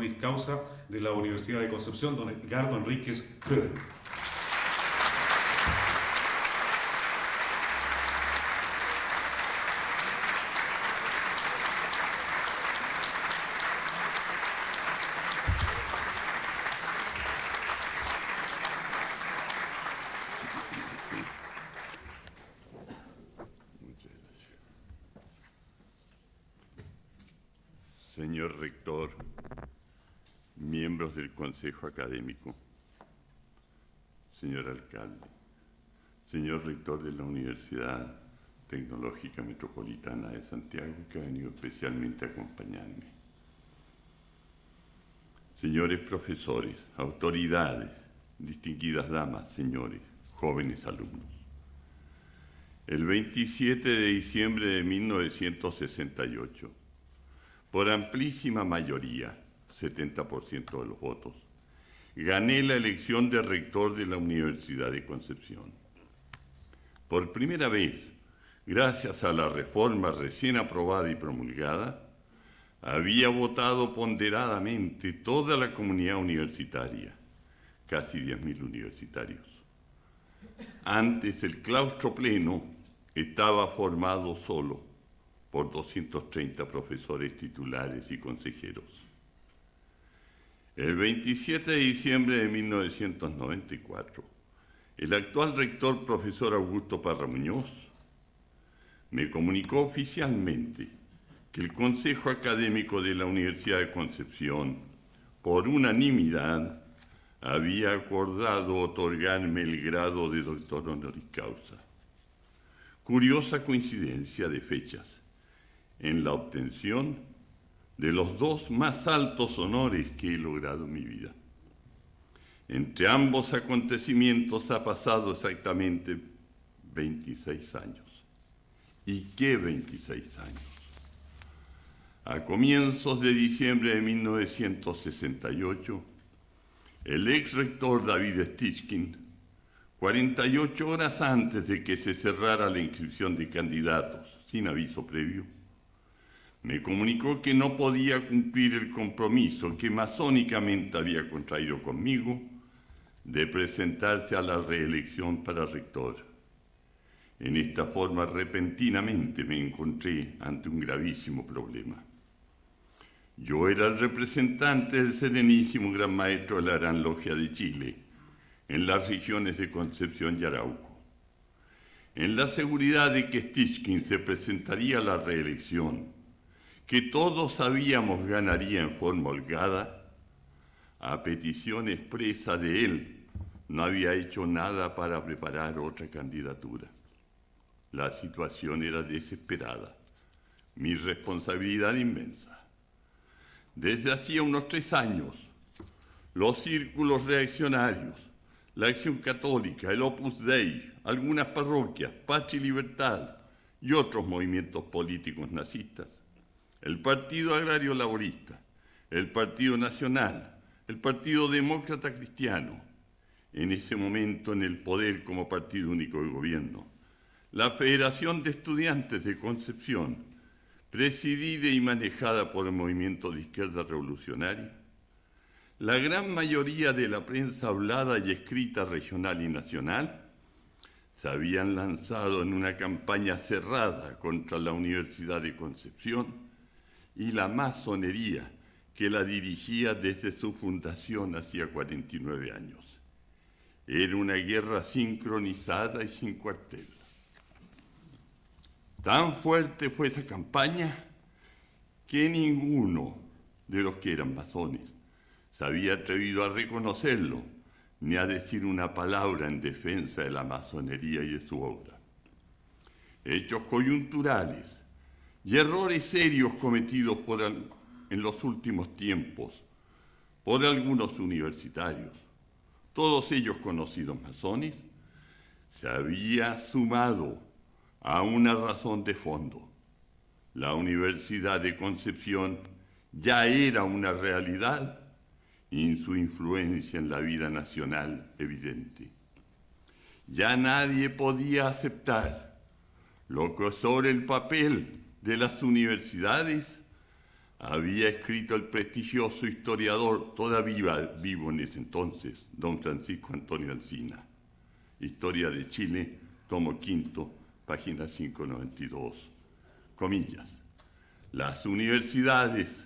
honoris causa de la Universidad de Concepción, don Edgardo Enríquez Frederick. Señor Rector, miembros del Consejo Académico, señor Alcalde, señor Rector de la Universidad Tecnológica Metropolitana de Santiago, que ha venido especialmente a acompañarme, señores profesores, autoridades, distinguidas damas, señores, jóvenes alumnos. El 27 de diciembre de 1968, por amplísima mayoría, 70% de los votos, gané la elección de rector de la Universidad de Concepción. Por primera vez, gracias a la reforma recién aprobada y promulgada, había votado ponderadamente toda la comunidad universitaria, casi 10.000 universitarios. Antes, el claustro pleno estaba formado solo por 230 profesores titulares y consejeros. El 27 de diciembre de 1994, el actual rector, profesor Augusto Parra Muñoz, me comunicó oficialmente que el Consejo Académico de la Universidad de Concepción, por unanimidad, había acordado otorgarme el grado de doctor honoris causa. Curiosa coincidencia de fechas en la obtención de los dos más altos honores que he logrado en mi vida. Entre ambos acontecimientos ha pasado exactamente 26 años. ¿Y qué 26 años? A comienzos de diciembre de 1968, el ex rector David Stitchkin, 48 horas antes de que se cerrara la inscripción de candidatos sin aviso previo, me comunicó que no podía cumplir el compromiso que masónicamente había contraído conmigo de presentarse a la reelección para rector. En esta forma, repentinamente me encontré ante un gravísimo problema. Yo era el representante del Serenísimo Gran Maestro de la Gran Logia de Chile, en las regiones de Concepción y Arauco. En la seguridad de que Stitchkin se presentaría a la reelección, que todos sabíamos ganaría en forma holgada, a petición expresa de él, no había hecho nada para preparar otra candidatura. La situación era desesperada, mi responsabilidad inmensa. Desde hacía unos 3 años, los círculos reaccionarios, la Acción Católica, el Opus Dei, algunas parroquias, Patria y Libertad y otros movimientos políticos nazistas, el Partido Agrario Laborista, el Partido Nacional, el Partido Demócrata Cristiano, en ese momento en el poder como partido único de gobierno, la Federación de Estudiantes de Concepción, presidida y manejada por el movimiento de izquierda revolucionaria, la gran mayoría de la prensa hablada y escrita regional y nacional se habían lanzado en una campaña cerrada contra la Universidad de Concepción y la masonería que la dirigía desde su fundación hacía 49 años. Era una guerra sincronizada y sin cuartel. Tan fuerte fue esa campaña que ninguno de los que eran masones se había atrevido a reconocerlo ni a decir una palabra en defensa de la masonería y de su obra. Hechos coyunturales y errores serios cometidos en los últimos tiempos por algunos universitarios, todos ellos conocidos masones, se había sumado a una razón de fondo. La Universidad de Concepción ya era una realidad y su influencia en la vida nacional evidente. Ya nadie podía aceptar lo que sobre el papel de las universidades había escrito el prestigioso historiador, todavía vivo en ese entonces, don Francisco Antonio Encina. Historia de Chile, tomo quinto, página 592. Comillas. Las universidades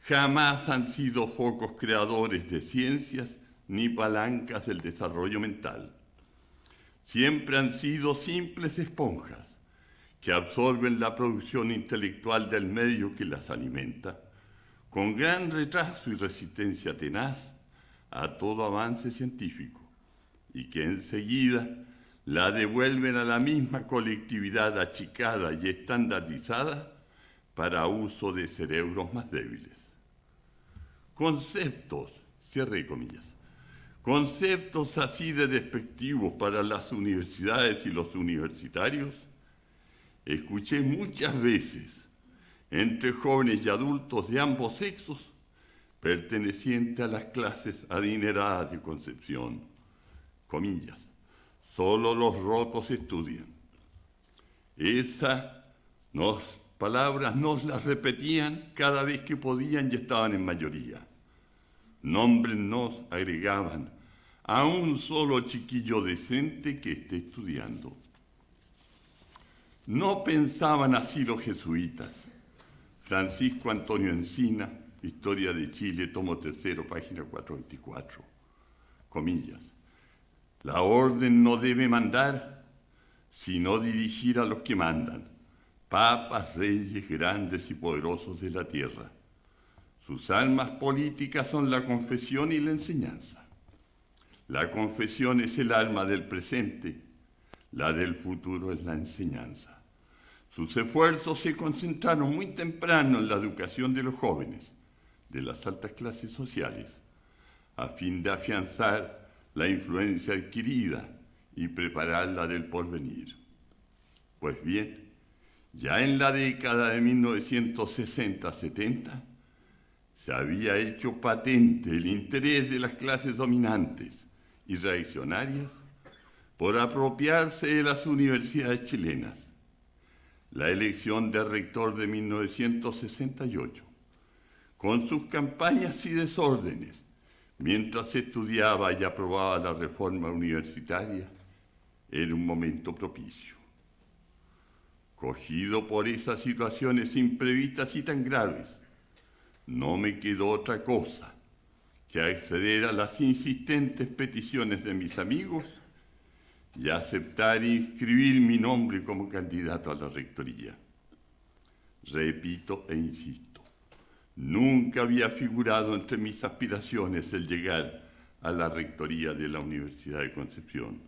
jamás han sido focos creadores de ciencias ni palancas del desarrollo mental. Siempre han sido simples esponjas que absorben la producción intelectual del medio que las alimenta, con gran retraso y resistencia tenaz a todo avance científico, y que enseguida la devuelven a la misma colectividad achicada y estandarizada para uso de cerebros más débiles. Conceptos, cierre comillas, conceptos así de despectivos para las universidades y los universitarios, escuché muchas veces entre jóvenes y adultos de ambos sexos pertenecientes a las clases adineradas de Concepción. Comillas, solo los rotos estudian. Esas palabras nos las repetían cada vez que podían y estaban en mayoría. Nómbrennos, agregaban, a un solo chiquillo decente que esté estudiando. No pensaban así los jesuitas. Francisco Antonio Encina, Historia de Chile, tomo tercero, página 424. Comillas. La orden no debe mandar, sino dirigir a los que mandan, papas, reyes, grandes y poderosos de la tierra. Sus armas políticas son la confesión y la enseñanza. La confesión es el arma del presente, la del futuro es la enseñanza. Sus esfuerzos se concentraron muy temprano en la educación de los jóvenes, de las altas clases sociales, a fin de afianzar la influencia adquirida y prepararla del porvenir. Pues bien, ya en la década de 1960-70 se había hecho patente el interés de las clases dominantes y reaccionarias por apropiarse de las universidades chilenas. La elección de rector de 1968, con sus campañas y desórdenes, mientras se estudiaba y aprobaba la reforma universitaria, era un momento propicio. Cogido por esas situaciones imprevistas y tan graves, no me quedó otra cosa que acceder a las insistentes peticiones de mis amigos y aceptar inscribir mi nombre como candidato a la rectoría. Repito e insisto, nunca había figurado entre mis aspiraciones el llegar a la rectoría de la Universidad de Concepción.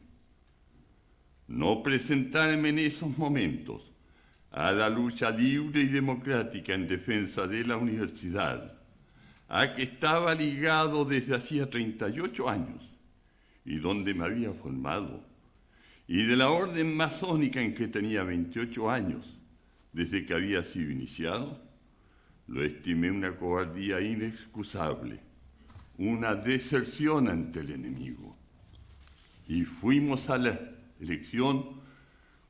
No presentarme en esos momentos a la lucha libre y democrática en defensa de la universidad, a que estaba ligado desde hacía 38 años y donde me había formado, y de la orden masónica en que tenía 28 años, desde que había sido iniciado, lo estimé una cobardía inexcusable, una deserción ante el enemigo. Y fuimos a la elección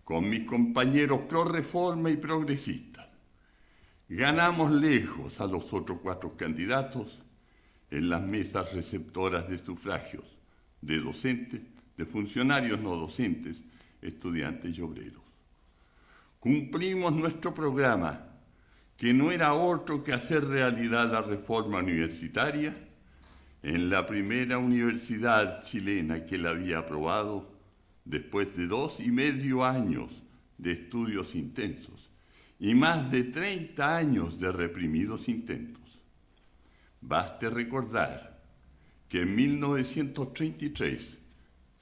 con mis compañeros pro reforma y progresistas. Ganamos lejos a los otros 4 candidatos en las mesas receptoras de sufragios, de docentes, de funcionarios no docentes, estudiantes y obreros. Cumplimos nuestro programa, que no era otro que hacer realidad la reforma universitaria en la primera universidad chilena que la había aprobado después de 2,5 años de estudios intensos y más de 30 años de reprimidos intentos. Baste recordar que en 1933,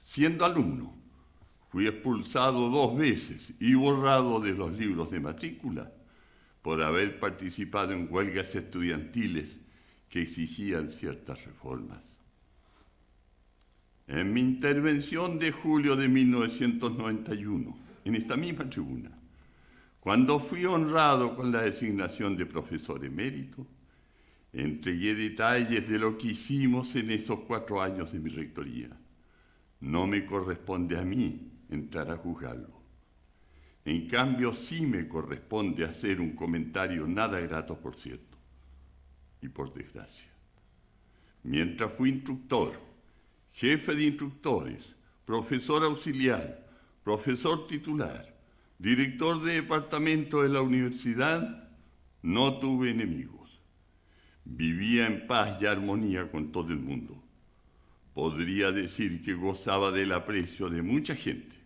siendo alumno, fui expulsado 2 veces y borrado de los libros de matrícula por haber participado en huelgas estudiantiles que exigían ciertas reformas. En mi intervención de julio de 1991, en esta misma tribuna, cuando fui honrado con la designación de profesor emérito, entregué detalles de lo que hicimos en esos 4 años de mi rectoría. No me corresponde a mí entrar a juzgarlo. En cambio, sí me corresponde hacer un comentario nada grato, por cierto. y por desgracia. Mientras fui instructor, jefe de instructores, profesor auxiliar, profesor titular, director de departamento de la universidad, no tuve enemigos. Vivía en paz y armonía con todo el mundo. Podría decir que gozaba del aprecio de mucha gente.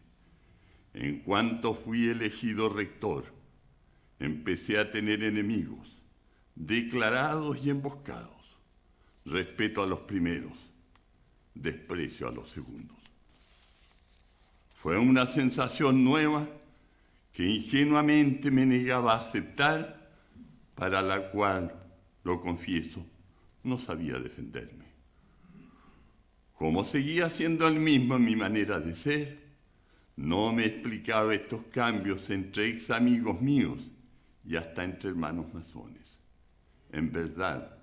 En cuanto fui elegido rector, empecé a tener enemigos, declarados y emboscados. Respeto a los primeros, desprecio a los segundos. Fue una sensación nueva que ingenuamente me negaba a aceptar, para la cual, lo confieso, no sabía defenderme. Como seguía siendo el mismo en mi manera de ser, no me explicaba estos cambios entre ex amigos míos y hasta entre hermanos masones. En verdad,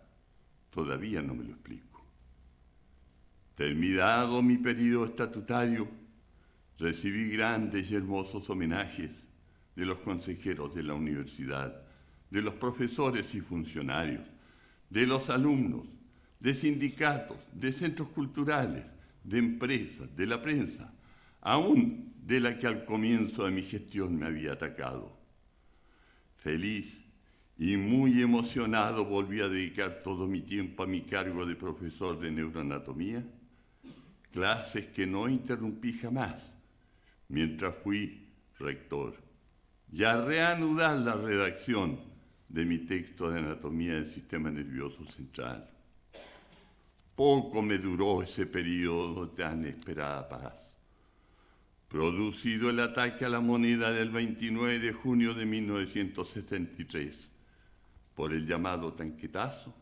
todavía no me lo explico. Terminado mi periodo estatutario, recibí grandes y hermosos homenajes de los consejeros de la universidad, de los profesores y funcionarios, de los alumnos, de sindicatos, de centros culturales, de empresas, de la prensa, aún de la que al comienzo de mi gestión me había atacado. Feliz y muy emocionado volví a dedicar todo mi tiempo a mi cargo de profesor de neuroanatomía, clases que no interrumpí jamás mientras fui rector, y a reanudar la redacción de mi texto de anatomía del sistema nervioso central. Poco me duró ese periodo de tan esperada paz. Producido el ataque a la moneda del 29 de junio de 1963 por el llamado tanquetazo,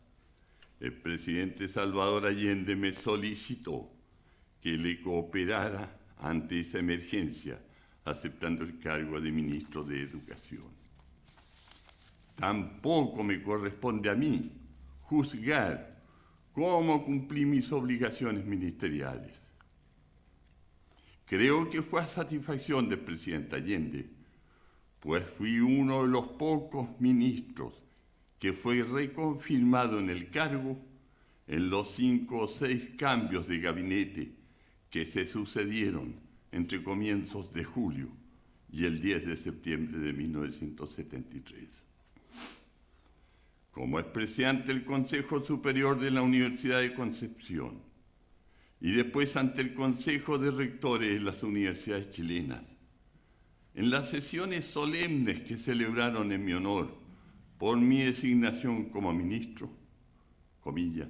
el presidente Salvador Allende me solicitó que le cooperara ante esa emergencia, aceptando el cargo de ministro de Educación. Tampoco me corresponde a mí juzgar cómo cumplí mis obligaciones ministeriales. Creo que fue a satisfacción del presidente Allende, pues fui uno de los pocos ministros que fue reconfirmado en el cargo en los 5 o 6 cambios de gabinete que se sucedieron entre comienzos de julio y el 10 de septiembre de 1973. Como expresé ante el Consejo Superior de la Universidad de Concepción y después ante el Consejo de Rectores de las universidades chilenas, en las sesiones solemnes que celebraron en mi honor por mi designación como ministro, comillas,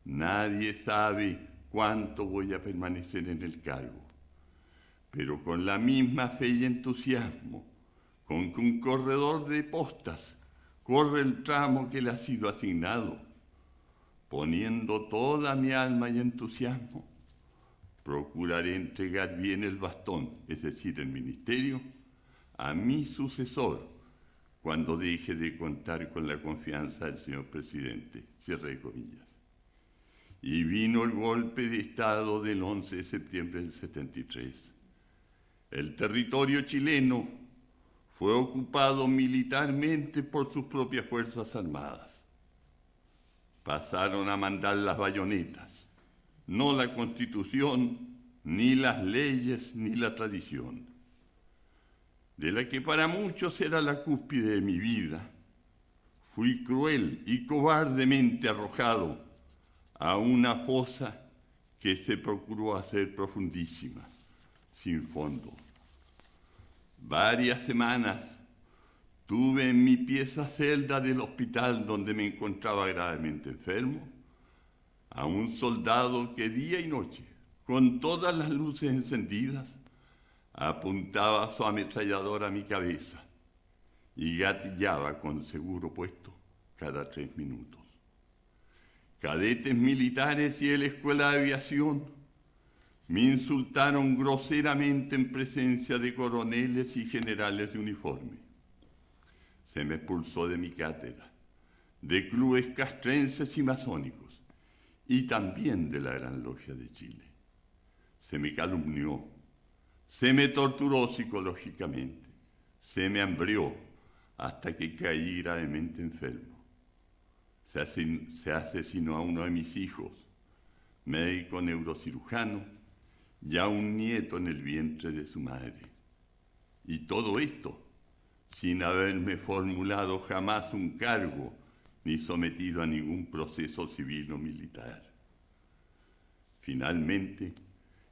nadie sabe cuánto voy a permanecer en el cargo, pero con la misma fe y entusiasmo con que un corredor de postas corre el tramo que le ha sido asignado, poniendo toda mi alma y entusiasmo, procuraré entregar bien el bastón, es decir, el ministerio, a mi sucesor cuando deje de contar con la confianza del señor presidente, cierre de comillas. Y vino el golpe de Estado del 11 de septiembre del 73. El territorio chileno fue ocupado militarmente por sus propias fuerzas armadas. Pasaron a mandar las bayonetas, no la Constitución, ni las leyes, ni la tradición, de la que para muchos era la cúspide de mi vida. Fui cruel y cobardemente arrojado a una fosa que se procuró hacer profundísima, sin fondo. Varias semanas tuve en mi pieza celda del hospital donde me encontraba gravemente enfermo a un soldado que día y noche, con todas las luces encendidas, apuntaba su ametralladora a mi cabeza y gatillaba con seguro puesto cada 3 minutos. Cadetes militares y de la Escuela de Aviación me insultaron groseramente en presencia de coroneles y generales de uniforme. Se me expulsó de mi cátedra, de clubes castrenses y masónicos, y también de la Gran Logia de Chile. Se me calumnió, se me torturó psicológicamente, se me hambrió hasta que caí gravemente enfermo. Se asesinó a uno de mis hijos, médico neurocirujano, y a un nieto en el vientre de su madre. Y todo esto sin haberme formulado jamás un cargo ni sometido a ningún proceso civil o militar. Finalmente,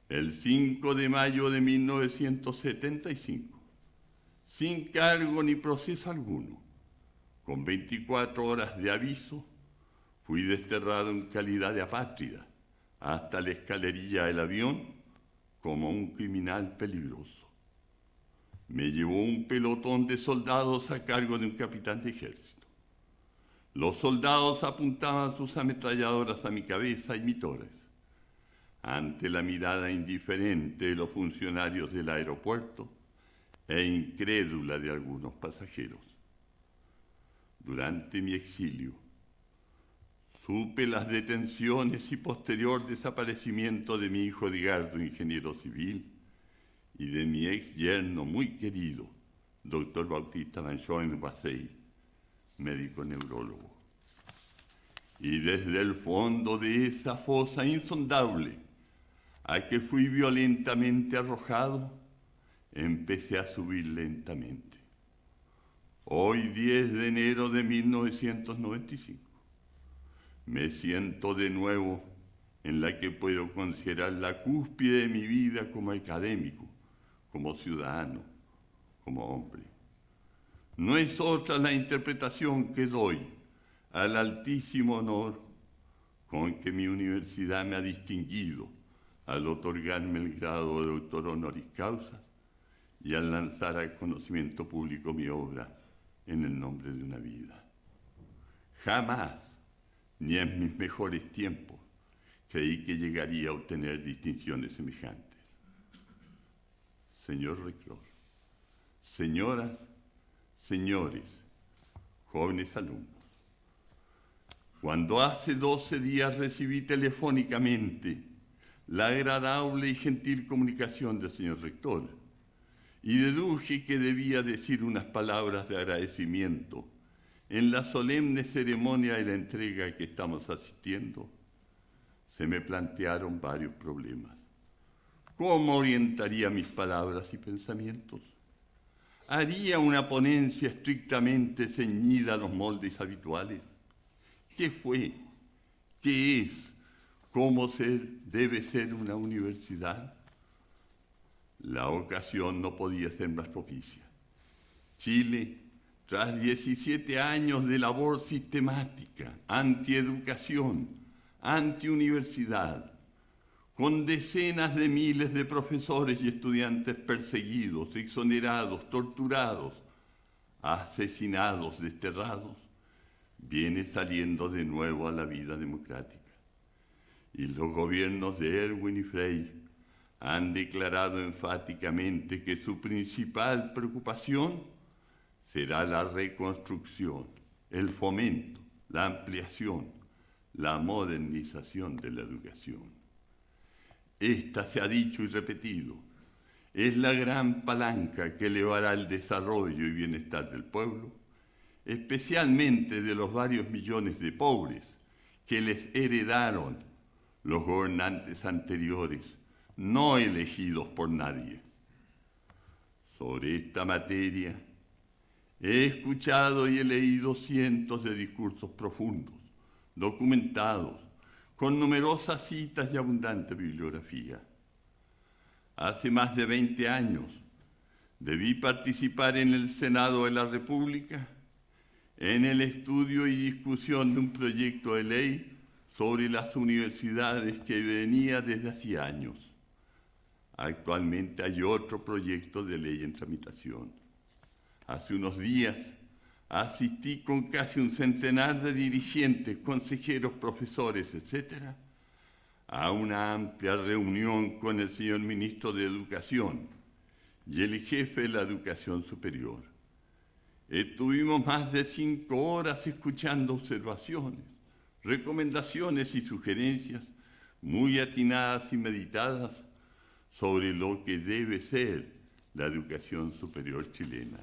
el 5 de mayo de 1975, sin cargo ni proceso alguno, con 24 horas de aviso, fui desterrado en calidad de apátrida hasta la escalerilla del avión como un criminal peligroso. Me llevó un pelotón de soldados a cargo de un capitán de ejército. Los soldados apuntaban sus ametralladoras a mi cabeza y mi tórax. Ante la mirada indiferente de los funcionarios del aeropuerto e incrédula de algunos pasajeros. Durante mi exilio, supe las detenciones y posterior desaparecimiento de mi hijo Edgardo, ingeniero civil, y de mi ex yerno muy querido, doctor Bautista Banchoen-Basey, médico neurólogo. Y desde el fondo de esa fosa insondable a que fui violentamente arrojado, empecé a subir lentamente. Hoy, 10 de enero de 1995, me siento de nuevo en la que puedo considerar la cúspide de mi vida como académico, como ciudadano, como hombre. No es otra la interpretación que doy al altísimo honor con que mi universidad me ha distinguido al otorgarme el grado de doctor honoris causa y al lanzar al conocimiento público mi obra en el nombre de una vida. Jamás, ni en mis mejores tiempos, creí que llegaría a obtener distinciones semejantes. Señor rector, señoras, señores, jóvenes alumnos, cuando hace 12 días recibí telefónicamente la agradable y gentil comunicación del señor rector y deduje que debía decir unas palabras de agradecimiento en la solemne ceremonia de la entrega a que estamos asistiendo, se me plantearon varios problemas. ¿Cómo orientaría mis palabras y pensamientos? ¿Haría una ponencia estrictamente ceñida a los moldes habituales? ¿Qué fue? ¿Qué es? ¿Cómo debe ser una universidad? La ocasión no podía ser más propicia. Chile, tras 17 años de labor sistemática, antieducación, antiuniversidad, con decenas de miles de profesores y estudiantes perseguidos, exonerados, torturados, asesinados, desterrados, viene saliendo de nuevo a la vida democrática. Y los gobiernos de Erwin y Frey han declarado enfáticamente que su principal preocupación será la reconstrucción, el fomento, la ampliación, la modernización de la educación. Esta, se ha dicho y repetido, es la gran palanca que elevará el desarrollo y bienestar del pueblo, especialmente de los varios millones de pobres que les heredaron los gobernantes anteriores, no elegidos por nadie. Sobre esta materia he escuchado y he leído cientos de discursos profundos, documentados, con numerosas citas y abundante bibliografía. Hace más de 20 años debí participar en el Senado de la República en el estudio y discusión de un proyecto de ley sobre las universidades que venía desde hacía años. Actualmente hay otro proyecto de ley en tramitación. Hace unos días asistí con casi un centenar de dirigentes, consejeros, profesores, etc., a una amplia reunión con el señor ministro de Educación y el jefe de la Educación Superior. Estuvimos más de 5 horas escuchando observaciones, recomendaciones y sugerencias muy atinadas y meditadas sobre lo que debe ser la educación superior chilena.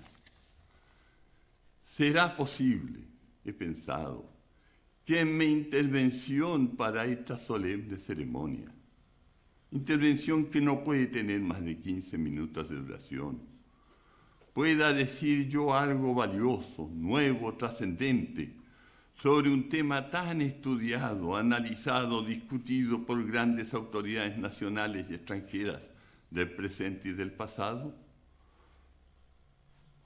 ¿Será posible, he pensado, que en mi intervención para esta solemne ceremonia, intervención que no puede tener más de 15 minutos de duración, pueda decir yo algo valioso, nuevo, trascendente, sobre un tema tan estudiado, analizado, discutido por grandes autoridades nacionales y extranjeras del presente y del pasado.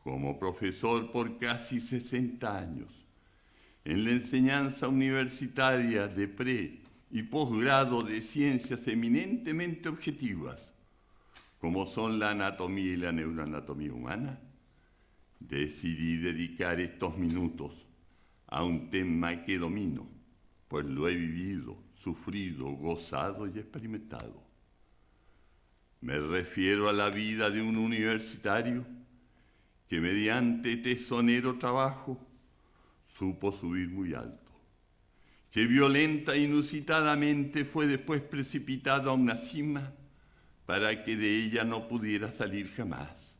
Como profesor por casi 60 años en la enseñanza universitaria de pre- y posgrado de ciencias eminentemente objetivas, como son la anatomía y la neuroanatomía humana, decidí dedicar estos minutos a un tema que domino, pues lo he vivido, sufrido, gozado y experimentado. Me refiero a la vida de un universitario que mediante tesonero trabajo supo subir muy alto, que violenta e inusitadamente fue después precipitado a una cima para que de ella no pudiera salir jamás,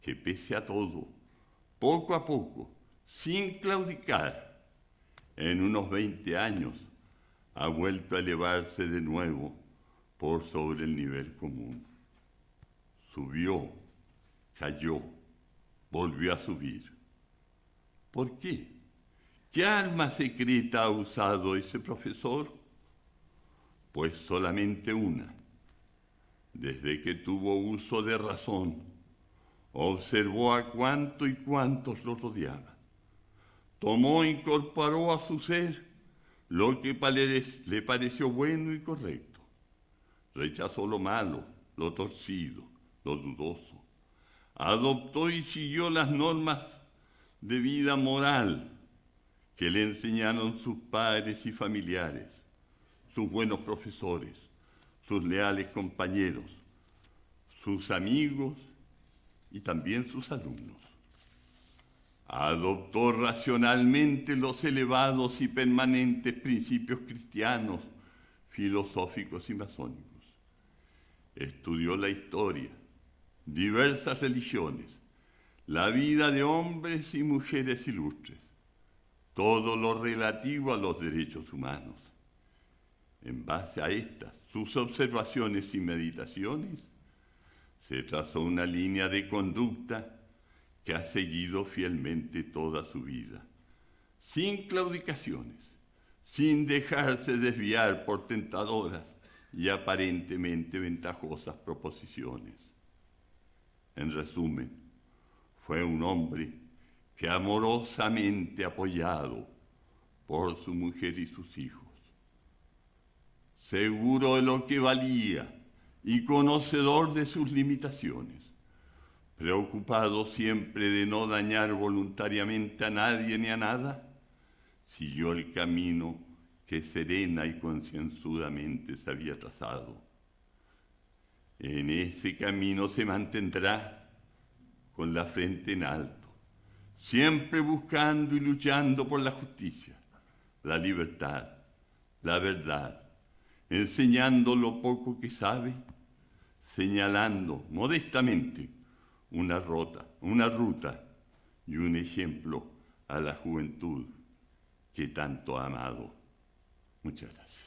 que pese a todo, poco a poco, sin claudicar, en unos 20 años ha vuelto a elevarse de nuevo por sobre el nivel común. Subió, cayó, volvió a subir. ¿Por qué? ¿Qué arma secreta ha usado ese profesor? Pues solamente una. Desde que tuvo uso de razón, observó a cuánto y cuántos lo rodeaban. Tomó e incorporó a su ser lo que le pareció bueno y correcto. Rechazó lo malo, lo torcido, lo dudoso. Adoptó y siguió las normas de vida moral que le enseñaron sus padres y familiares, sus buenos profesores, sus leales compañeros, sus amigos y también sus alumnos. Adoptó racionalmente los elevados y permanentes principios cristianos, filosóficos y masónicos. Estudió la historia, diversas religiones, la vida de hombres y mujeres ilustres, todo lo relativo a los derechos humanos. En base a estas, sus observaciones y meditaciones, se trazó una línea de conducta que ha seguido fielmente toda su vida, sin claudicaciones, sin dejarse desviar por tentadoras y aparentemente ventajosas proposiciones. En resumen, fue un hombre que amorosamente apoyado por su mujer y sus hijos, seguro de lo que valía y conocedor de sus limitaciones, preocupado siempre de no dañar voluntariamente a nadie ni a nada, siguió el camino que serena y concienzudamente se había trazado. En ese camino se mantendrá con la frente en alto, siempre buscando y luchando por la justicia, la libertad, la verdad, enseñando lo poco que sabe, señalando modestamente una ruta y un ejemplo a la juventud que tanto ha amado. Muchas gracias.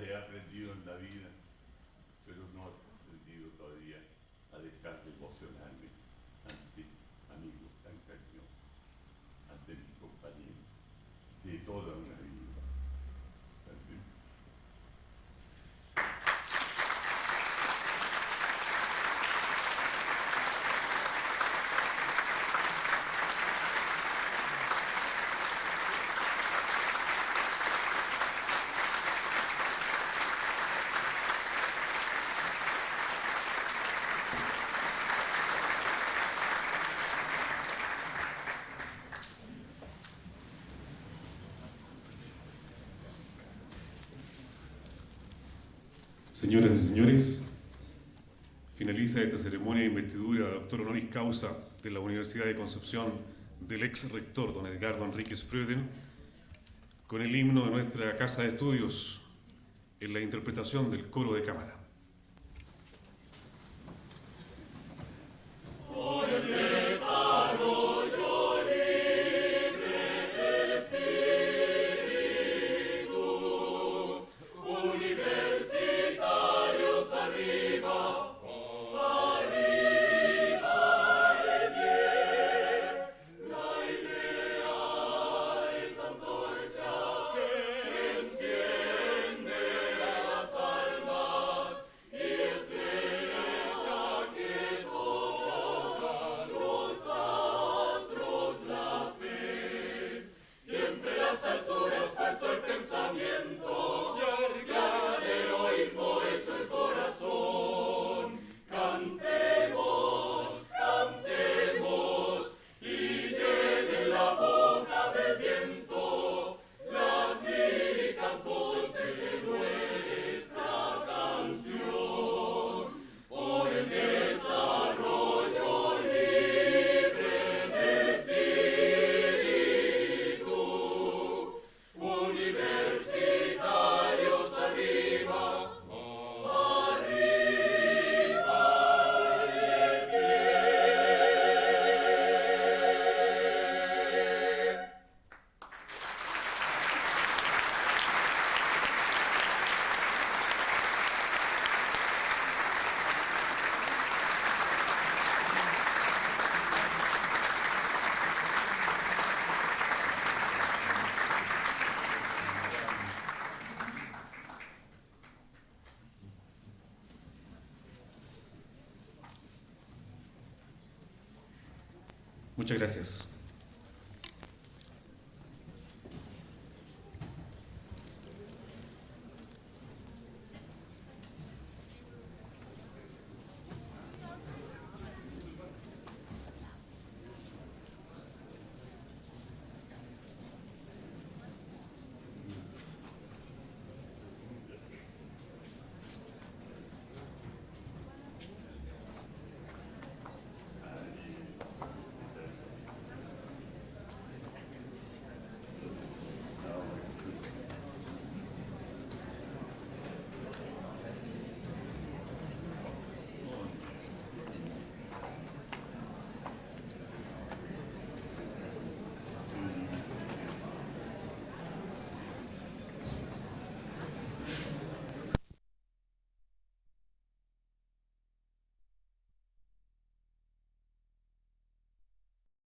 He aprendido en la vida, pero no he aprendido todavía a dejar de emocionarme ante amigos tan cariñosos, ante mis compañeros de toda una vida. Señoras y señores, finaliza esta ceremonia de investidura de doctor honoris causa de la Universidad de Concepción del ex rector don Edgardo Enríquez Fröden con el himno de nuestra Casa de Estudios en la interpretación del coro de cámara. Muchas gracias.